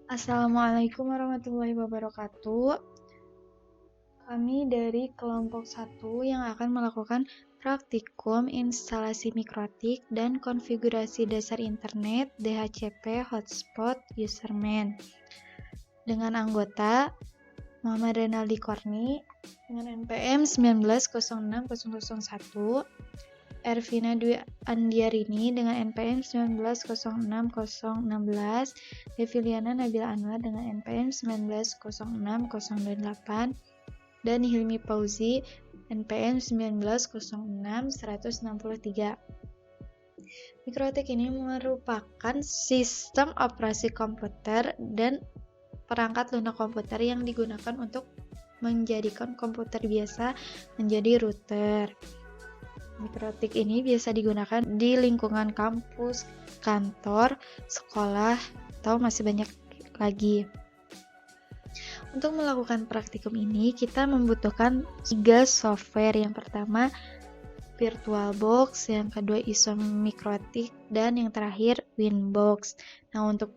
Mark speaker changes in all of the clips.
Speaker 1: Assalamualaikum warahmatullahi wabarakatuh. Kami dari kelompok 1 yang akan melakukan praktikum instalasi mikrotik dan konfigurasi dasar internet DHCP hotspot userman dengan anggota Muhammad Renaldi Korni dengan NPM 1906001, Ervina Dwi Andiarini dengan NPM 1906016, Deviliana Nabila Anwar dengan NPM 1906028, dan Hilmi Fauzi NPM 1906163. Mikrotik ini merupakan sistem operasi komputer dan perangkat lunak komputer yang digunakan untuk menjadikan komputer biasa menjadi router. Mikrotik ini biasa digunakan di lingkungan kampus, kantor, sekolah, atau masih banyak lagi. Untuk melakukan praktikum ini, kita membutuhkan 3 software. Yang pertama, VirtualBox, yang kedua Isomikrotik, dan yang terakhir Winbox. Nah, untuk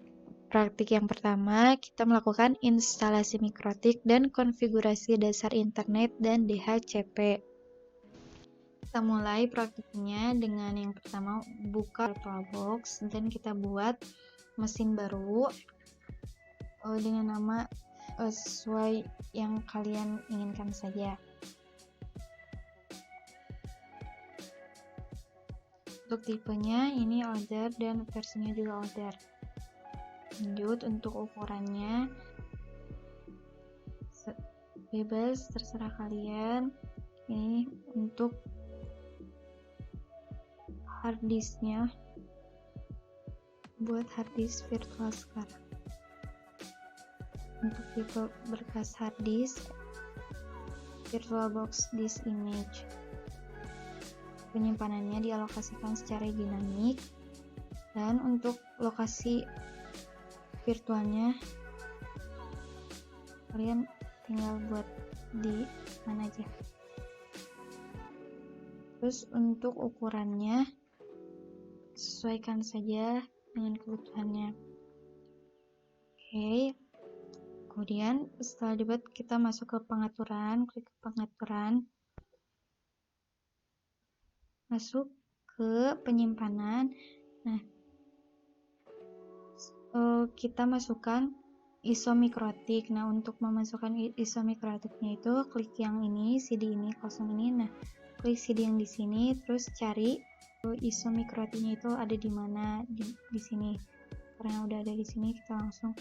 Speaker 1: praktik yang pertama, kita melakukan instalasi mikrotik dan konfigurasi dasar internet dan DHCP. Kita mulai praktiknya dengan yang pertama, buka VirtualBox dan kita buat mesin baru dengan nama sesuai yang kalian inginkan saja. Untuk tipenya ini order dan versinya juga order. Lanjut, untuk ukurannya bebas, terserah kalian. Ini untuk harddisknya, buat harddisk virtual sekarang. Untuk tipe berkas harddisk, VirtualBox disk image. Penyimpanannya dialokasikan secara dinamik, dan untuk lokasi virtualnya kalian tinggal buat di mana aja. Terus untuk ukurannya sesuaikan saja dengan kebutuhannya. Oke. Kemudian setelah dibuat, kita masuk ke pengaturan, klik pengaturan, masuk ke penyimpanan. Nah, kita masukkan Isomikrotik. Nah, untuk memasukkan Isomikrotiknya itu klik yang ini, CD ini, kosong ini. Nah, klik CD yang di sini, terus cari Isomikrotiknya itu ada di mana, di sini. Karena udah ada di sini, kita langsung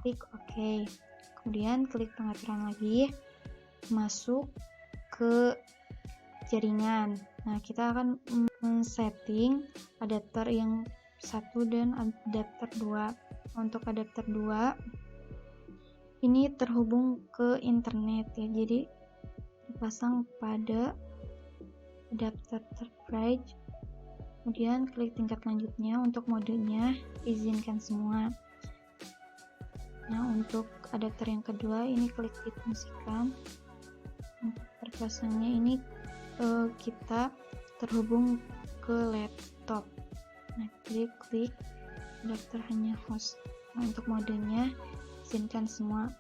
Speaker 1: klik OK. Kemudian klik pengaturan lagi, masuk ke jaringan. Nah, kita akan men-setting adapter yang 1 dan adapter 2. Untuk adapter 2 ini terhubung ke internet ya, jadi dipasang pada adapter terkait. Kemudian klik tingkat lanjutnya. Untuk modenya izinkan semua. Nah, untuk adapter yang kedua ini klik difungsikan. Untuk terpasangnya ini kita terhubung ke laptop. Nah, klik adapter hanya host. Nah, untuk modenya izinkan semua.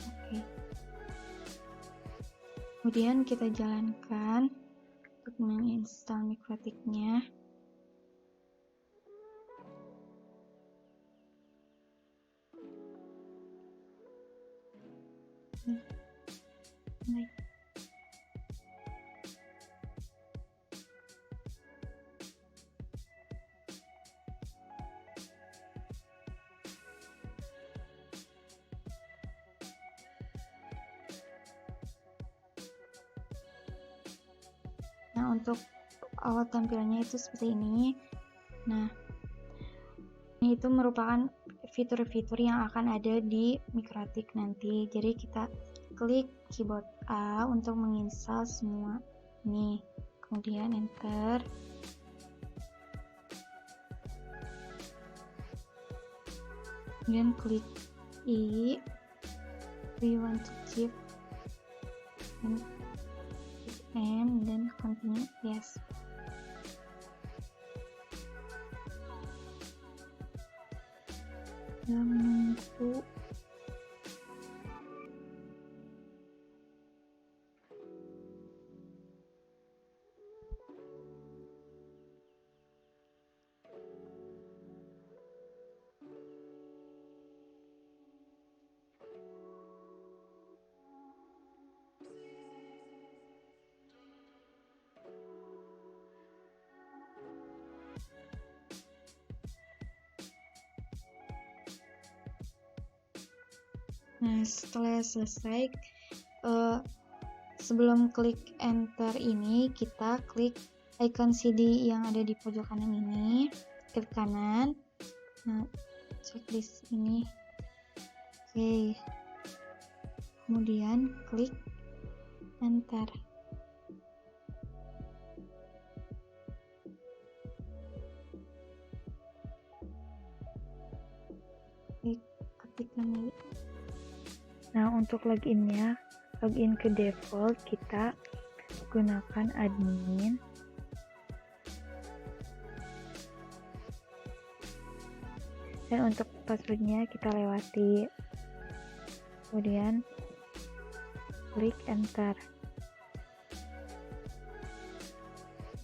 Speaker 1: Oke. Kemudian kita jalankan untuk menginstal mikrotiknya. Baik. Nah, untuk awal tampilannya itu seperti ini. Nah, ini itu merupakan fitur-fitur yang akan ada di mikrotik nanti. Jadi kita klik keyboard A untuk menginstal semua ini. Kemudian enter. Kemudian klik I. We want to keep and then continue. Yes. Menunggu 1. Nah, setelah selesai, sebelum klik enter ini, kita klik icon CD yang ada di pojok kanan ini, klik kanan. Nah, checklist ini. Oke. Kemudian klik enter. Ketikkan ini. Nah, untuk loginnya, login ke default kita gunakan admin. Dan untuk passwordnya kita lewati. Kemudian klik enter.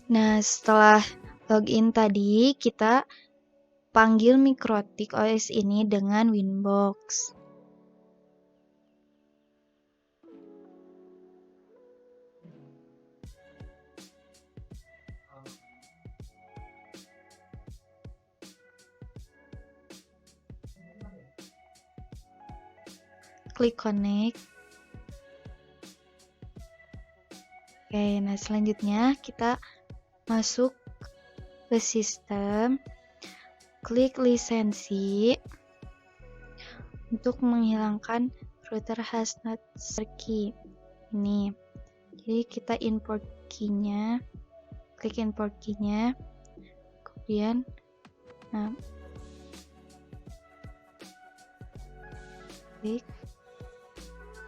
Speaker 1: Nah, setelah login tadi, kita panggil Mikrotik OS ini dengan Winbox. Klik connect. Oke, nah selanjutnya kita masuk ke sistem, klik lisensi untuk menghilangkan router has not key ini. Jadi kita import key-nya, klik import key-nya, kemudian klik.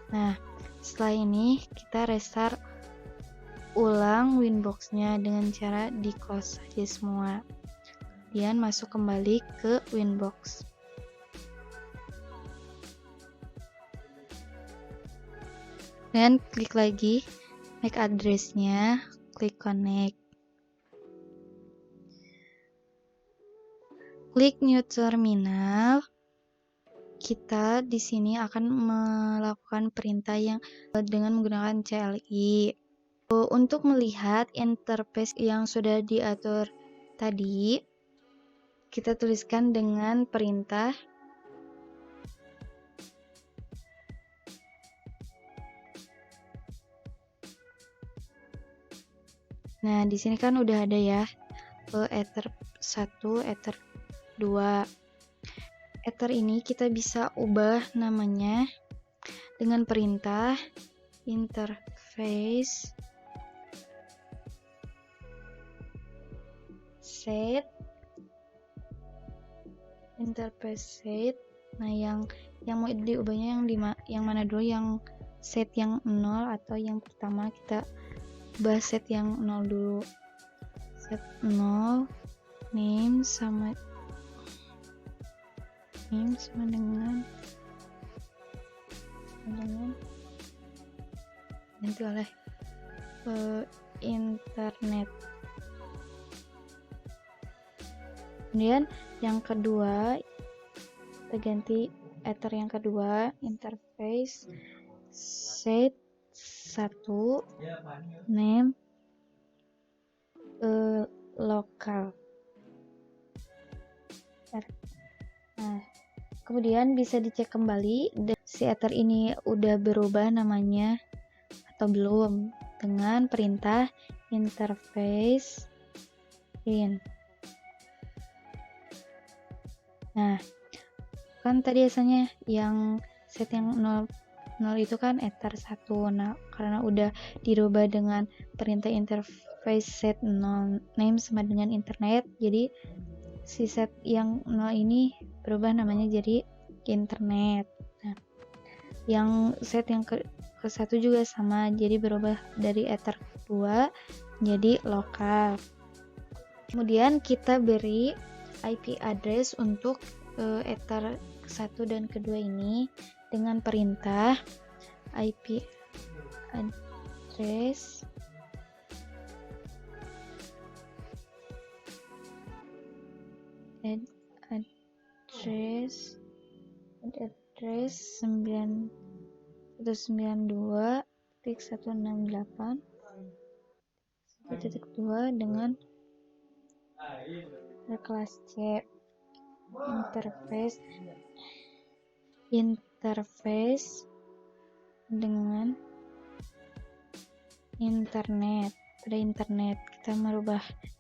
Speaker 1: Nah, setelah ini kita restart ulang Winbox-nya dengan cara di close saja semua. Kemudian masuk kembali ke Winbox. Dan klik lagi MAC address-nya, klik connect. Klik new terminal. Kita di sini akan melakukan perintah yang dengan menggunakan CLI. Untuk melihat interface yang sudah diatur tadi, kita tuliskan dengan perintah Nah, di sini kan udah ada ya ether 1, ether 2. Ether ini kita bisa ubah namanya dengan perintah interface set interface set. Nah, yang mau diubahnya yang mana dulu, yang set yang 0 atau yang pertama? Kita ubah set yang 0 dulu. Set 0 name sama dengan nanti oleh internet. Kemudian yang kedua kita ganti ether yang kedua, interface set 1 name lokal. Nah, kemudian bisa dicek kembali si ether ini udah berubah namanya atau belum dengan perintah interface in. Nah, kan tadi asalnya yang set yang 0 itu kan ether 1. Nah, karena udah dirubah dengan perintah interface set 0 name sama dengan internet, jadi si set yang 0 ini berubah namanya jadi internet. Nah, yang set yang ke 1 juga sama, jadi berubah dari ether 2 jadi lokal. Kemudian kita beri IP address untuk ether ke-1 dan ke-2 ini dengan perintah IP address address 192.168.2 dengan kelas C interface dengan internet. Pada internet kita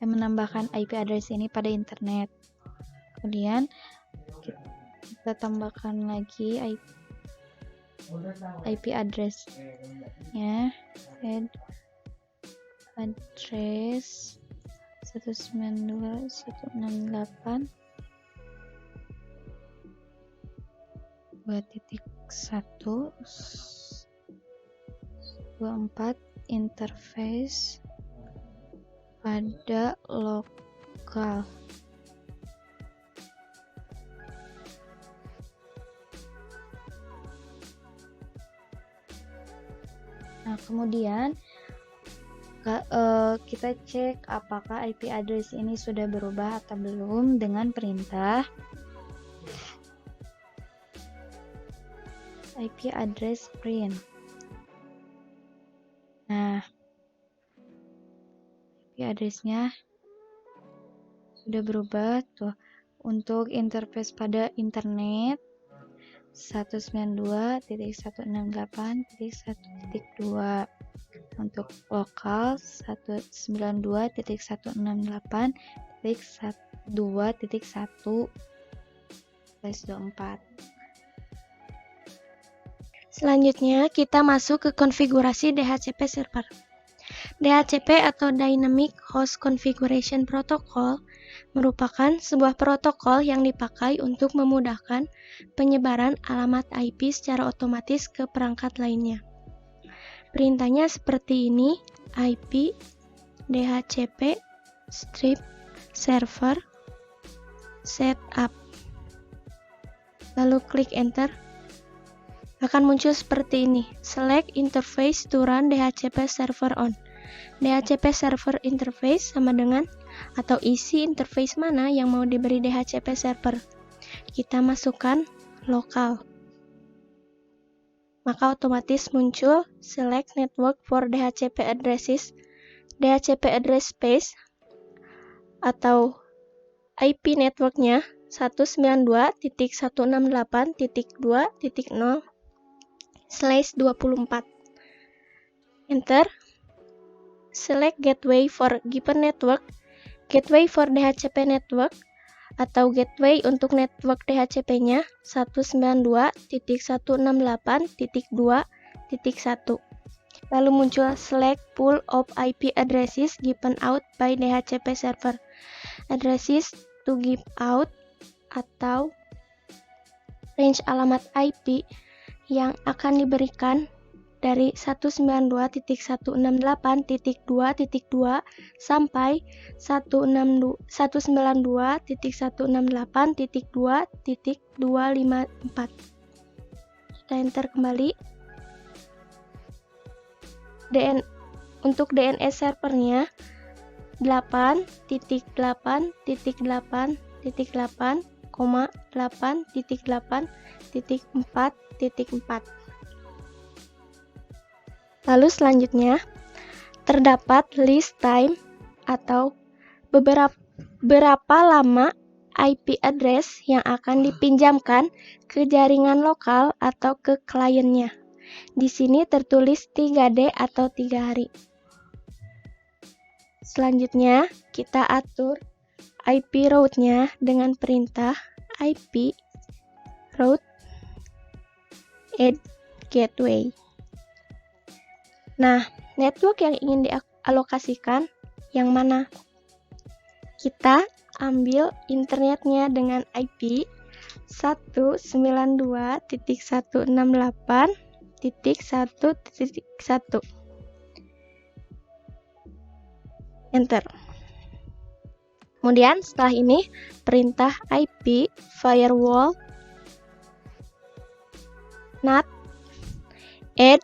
Speaker 1: menambahkan IP address ini pada internet. Kemudian kita tambahkan lagi IP address-nya, address 192.168.24 interface pada lokal. Nah, kemudian kita cek apakah IP address ini sudah berubah atau belum dengan perintah IP address print. Nah, IP address-nya sudah berubah tuh. Untuk interface pada internet 192.168.1.2, untuk lokal 192.168.2.1/24.
Speaker 2: Selanjutnya, kita masuk ke konfigurasi DHCP server. DHCP atau Dynamic Host Configuration Protocol merupakan sebuah protokol yang dipakai untuk memudahkan penyebaran alamat IP secara otomatis ke perangkat lainnya. Perintahnya seperti ini: IP DHCP strip server setup. Lalu klik enter. Akan muncul seperti ini: select interface to run DHCP server on. DHCP server interface sama dengan atau isi interface mana yang mau diberi DHCP server. Kita masukkan lokal. Maka otomatis muncul select network for DHCP addresses, DHCP address space atau IP networknya 192.168.2.0/24. Enter. Select gateway for given network, gateway for DHCP network atau gateway untuk network DHCP-nya 192.168.2.1. Lalu muncul select pool of IP addresses given out by DHCP server. Addresses to give out atau range alamat IP yang akan diberikan dari 192.168.2.2 sampai 192.168.2.254. Kita enter kembali. Untuk DNS servernya 8.8.8.8.8.4.4. Lalu selanjutnya, terdapat list time atau berapa lama IP address yang akan dipinjamkan ke jaringan lokal atau ke kliennya. Di sini tertulis 3D atau 3 hari. Selanjutnya, kita atur IP route-nya dengan perintah IP route add gateway. Nah, network yang ingin dialokasikan yang mana? Kita ambil internetnya dengan IP 192.168.1.1. Enter. Kemudian setelah ini perintah IP firewall NAT add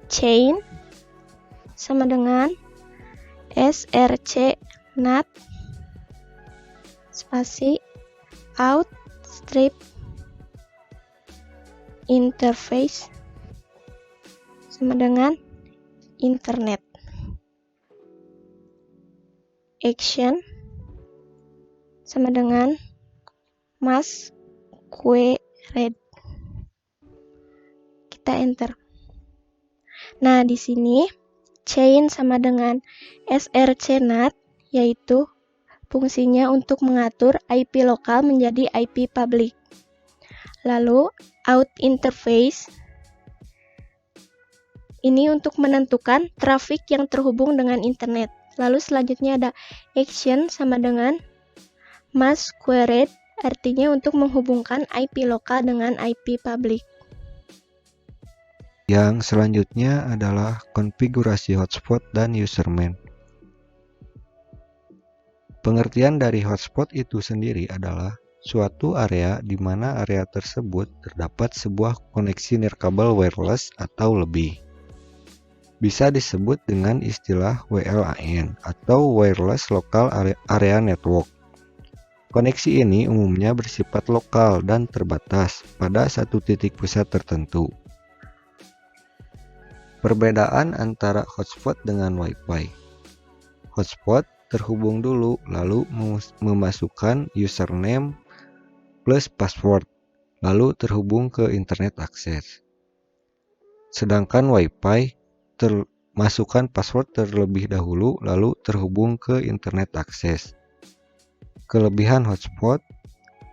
Speaker 2: chain sama dengan src NAT spasi out strip interface sama dengan internet action sama dengan masquerade. Kita enter. Nah, di sini chain sama dengan src NAT, yaitu fungsinya untuk mengatur IP lokal menjadi IP public. Lalu out interface ini untuk menentukan trafik yang terhubung dengan internet. Lalu selanjutnya ada action sama dengan masquerade, artinya untuk menghubungkan IP lokal dengan IP public.
Speaker 3: Yang selanjutnya adalah konfigurasi hotspot dan username. Pengertian dari hotspot itu sendiri adalah suatu area di mana area tersebut terdapat sebuah koneksi nirkabel wireless atau lebih. Bisa disebut dengan istilah WLAN atau Wireless Local Area Network. Koneksi ini umumnya bersifat lokal dan terbatas pada satu titik pusat tertentu. Perbedaan antara hotspot dengan Wi-Fi. Hotspot terhubung dulu, lalu memasukkan username plus password, lalu terhubung ke internet akses. Sedangkan Wi-Fi masukkan password terlebih dahulu, lalu terhubung ke internet akses. Kelebihan hotspot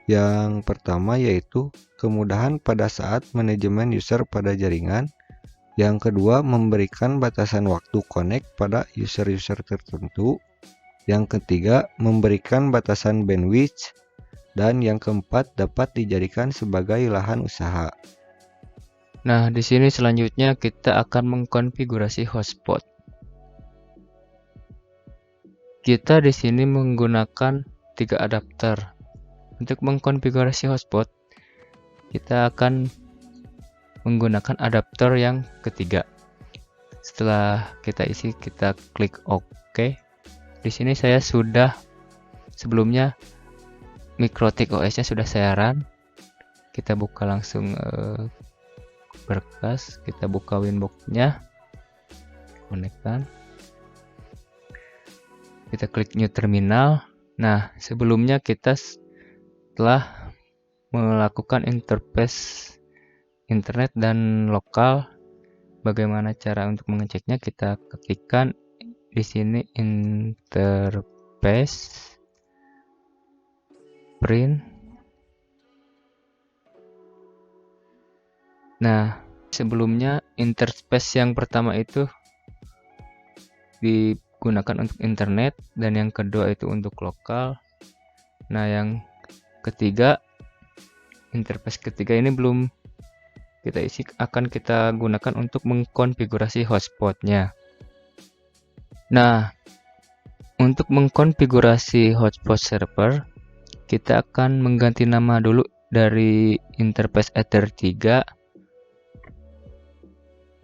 Speaker 3: yang pertama yaitu kemudahan pada saat manajemen user pada jaringan. Yang kedua, memberikan batasan waktu connect pada user-user tertentu. Yang ketiga, memberikan batasan bandwidth. Dan yang keempat, dapat dijadikan sebagai lahan usaha.
Speaker 4: Nah, di sini selanjutnya kita akan mengkonfigurasi hotspot. Kita di sini menggunakan 3 adapter. Untuk mengkonfigurasi hotspot, kita akan menggunakan adapter yang ketiga. Setelah kita isi, kita klik OK. Di sini saya sudah sebelumnya Mikrotik OS-nya sudah saya run. Kita buka langsung berkas, kita buka Winbox-nya, konekkan, kita klik New Terminal. Nah, sebelumnya kita telah melakukan interface internet dan lokal. Bagaimana cara untuk mengeceknya? Kita ketikkan di sini interface print. Nah, sebelumnya interface yang pertama itu digunakan untuk internet dan yang kedua itu untuk lokal. Nah, yang ketiga, interface ketiga ini belum kita isi, akan kita gunakan untuk mengkonfigurasi hotspotnya. Nah, untuk mengkonfigurasi hotspot server, kita akan mengganti nama dulu dari interface Ether 3.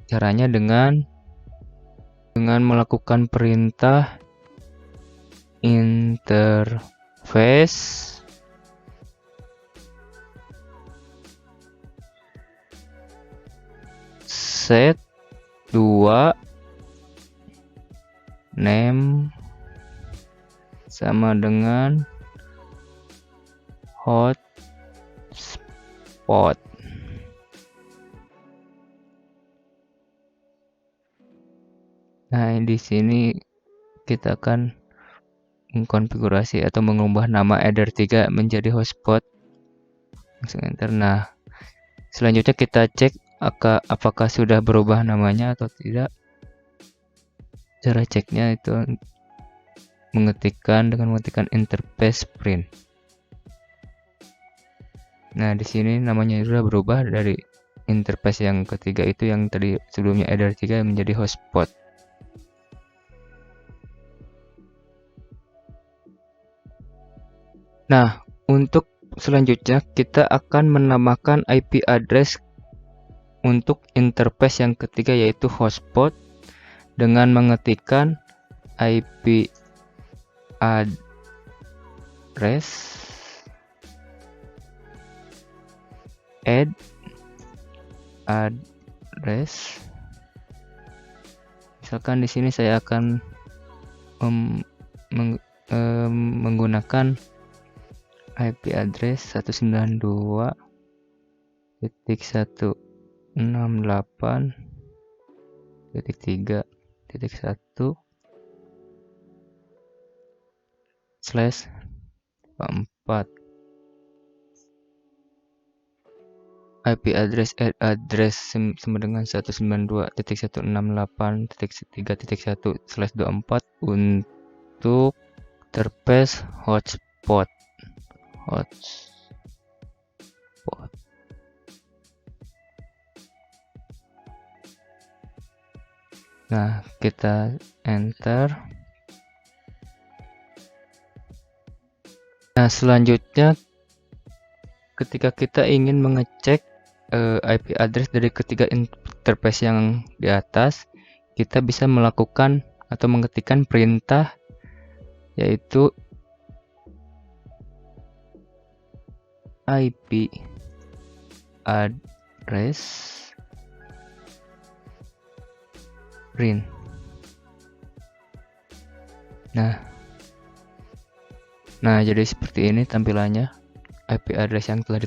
Speaker 4: Caranya dengan melakukan perintah interface set 2 name sama dengan hotspot. Nah, di sini kita akan mengkonfigurasi atau mengubah nama Ether 3 menjadi hotspot. Langsung enter. Nah, selanjutnya kita cek apakah sudah berubah namanya atau tidak. Cara ceknya itu dengan mengetikkan interface print. Nah, di sini namanya sudah berubah dari interface yang ketiga itu yang tadi sebelumnya Ether 3 menjadi hotspot. Nah, untuk selanjutnya kita akan menambahkan IP address untuk interface yang ketiga, yaitu hotspot, dengan mengetikkan IP address address. Misalkan di sini saya akan menggunakan IP address 192.168.3/24. IP address sama dengan 192.168.3.1/24 untuk interface hotspot. Nah, kita enter. Nah, selanjutnya ketika kita ingin mengecek IP address dari ketiga interface yang di atas, kita bisa melakukan atau mengetikkan perintah, yaitu IP address print. Nah, jadi seperti ini tampilannya. IP address yang telah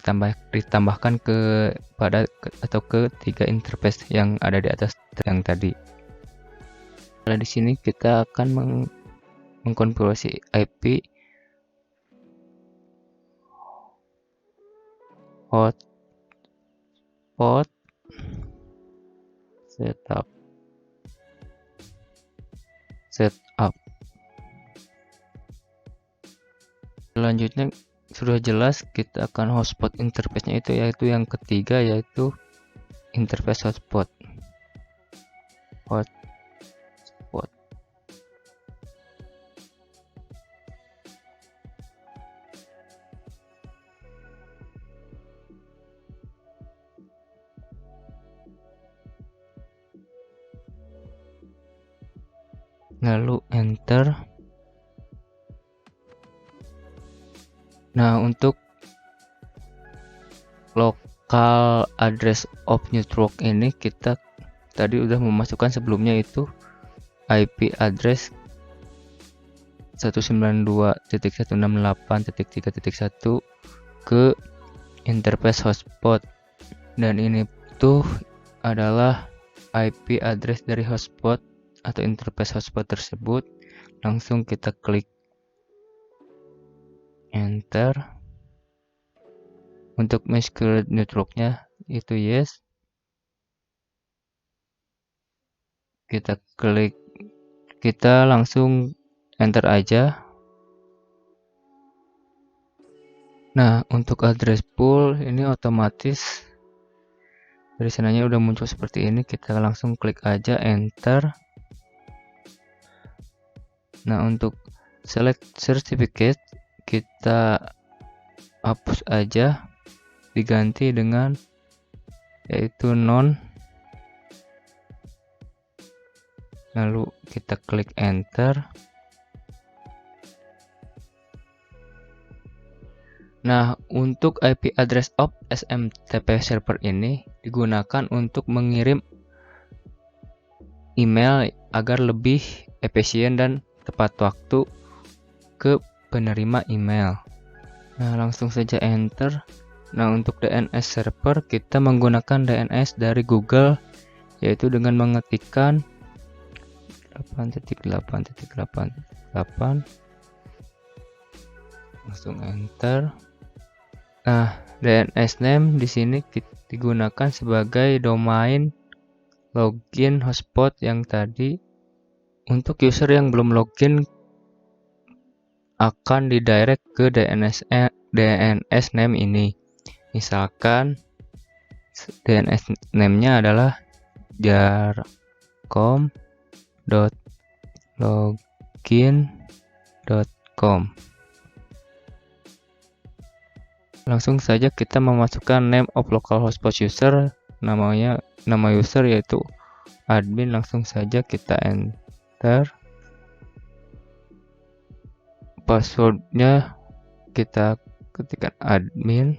Speaker 4: ditambahkan kepada atau ketiga interface yang ada di atas yang tadi. Nah, di sini kita akan mengkonfigurasi IP hotspot setup. Selanjutnya sudah jelas, kita akan hotspot interface-nya yaitu yang ketiga, yaitu interface hotspot. Lalu enter. Nah, untuk local address of network ini kita tadi udah memasukkan sebelumnya, itu IP address 192.168.3.1 ke interface hotspot, dan ini tuh adalah IP address dari hotspot atau interface hotspot tersebut. Langsung kita klik enter. Untuk mesh ke networknya itu yes. Kita langsung enter aja. Nah, untuk address pool ini otomatis dari sananya udah muncul seperti ini. Kita langsung klik aja enter. Nah, untuk select certificate kita hapus aja, diganti dengan yaitu none. Lalu kita klik enter. Nah, untuk IP address of SMTP server ini digunakan untuk mengirim email agar lebih efisien dan tepat waktu ke penerima email. Nah, langsung saja enter. Nah, untuk DNS server kita menggunakan DNS dari Google, yaitu dengan mengetikkan 8.8.8. Langsung enter. Nah, DNS name di sini digunakan sebagai domain login hotspot yang tadi. Untuk user yang belum login akan didirect ke DNS name ini. Misalkan DNS name-nya adalah jarcom.login.com. Langsung saja kita memasukkan name of local hotspot user nama user yaitu admin. Langsung saja kita enter. Passwordnya kita ketikkan admin.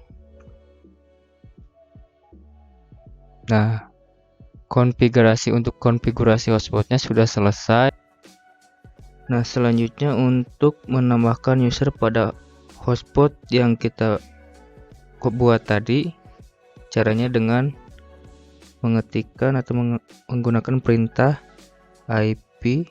Speaker 4: Nah, konfigurasi hotspotnya sudah selesai. Nah, selanjutnya untuk menambahkan user pada hotspot yang kita buat tadi, caranya dengan mengetikkan atau menggunakan perintah IP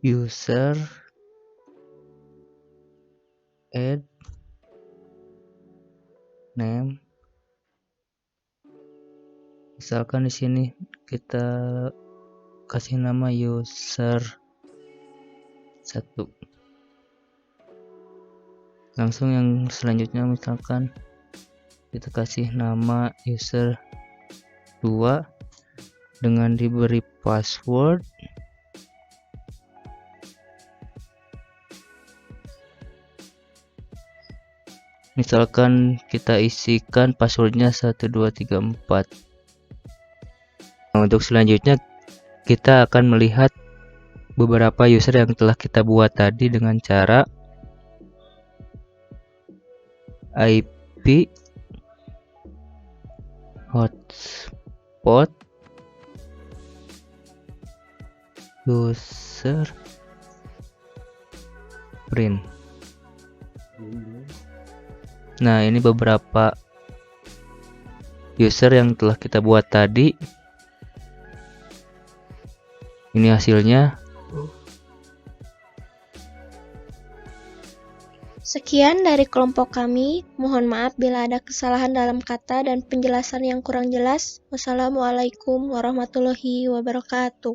Speaker 4: user add name. Misalkan di sini kita kasih nama user 1. Langsung yang selanjutnya misalkan kita kasih nama user 2 dengan diberi password. Misalkan kita isikan passwordnya 1234. Nah, untuk selanjutnya kita akan melihat beberapa user yang telah kita buat tadi dengan cara IP hotspot user print. Nah, ini beberapa user yang telah kita buat tadi. Ini hasilnya.
Speaker 2: Sekian dari kelompok kami. Mohon maaf bila ada kesalahan dalam kata dan penjelasan yang kurang jelas. Wassalamualaikum warahmatullahi wabarakatuh.